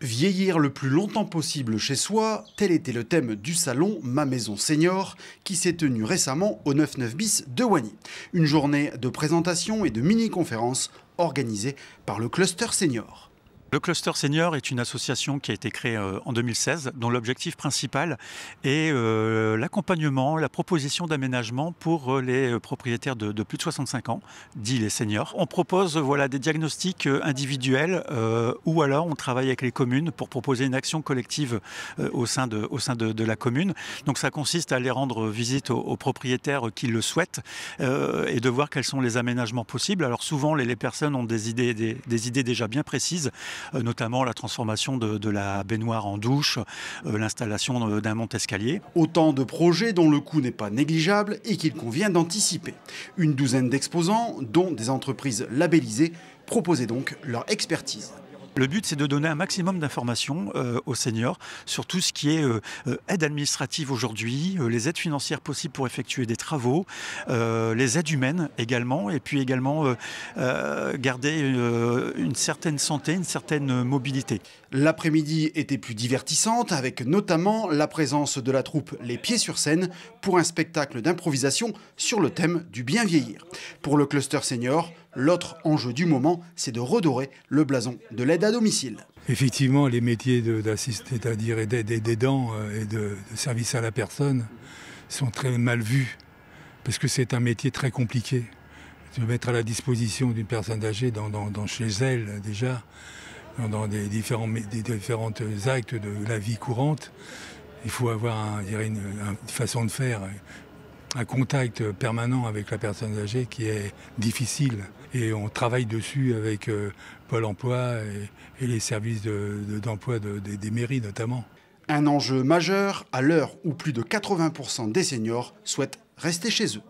Vieillir le plus longtemps possible chez soi, tel était le thème du salon Ma Maison Senior qui s'est tenu récemment au 99 bis de Wany. Une journée de présentation et de mini-conférences organisée par le Cluster Senior. Le Cluster Senior est une association qui a été créée en 2016, dont l'objectif principal est l'accompagnement, la proposition d'aménagement pour les propriétaires de plus de 65 ans, dits les seniors. On propose des diagnostics individuels ou alors on travaille avec les communes pour proposer une action collective au sein de la commune. Donc ça consiste à aller rendre visite aux propriétaires qui le souhaitent et de voir quels sont les aménagements possibles. Alors souvent les personnes ont des idées déjà bien précises, notamment la transformation de la baignoire en douche, l'installation d'un monte-escalier. Autant de projets dont le coût n'est pas négligeable et qu'il convient d'anticiper. Une douzaine d'exposants, dont des entreprises labellisées, proposaient donc leur expertise. Le but, c'est de donner un maximum d'informations aux seniors sur tout ce qui est aide administrative aujourd'hui, les aides financières possibles pour effectuer des travaux, les aides humaines également, et puis également garder une certaine santé, une certaine mobilité. L'après-midi était plus divertissante, avec notamment la présence de la troupe Les Pieds sur scène pour un spectacle d'improvisation sur le thème du bien vieillir. Pour le Cluster Senior, l'autre enjeu du moment, c'est de redorer le blason de l'aide à domicile. Effectivement, les métiers d'assistant, c'est-à-dire d'aidant et de service à la personne, sont très mal vus, parce que c'est un métier très compliqué. Se mettre à la disposition d'une personne âgée chez elle, déjà, dans des différents actes de la vie courante, il faut avoir une façon de faire, un contact permanent avec la personne âgée qui est difficile. Et on travaille dessus avec Pôle emploi et les services d'emploi des mairies notamment. Un enjeu majeur à l'heure où plus de 80% des seniors souhaitent rester chez eux.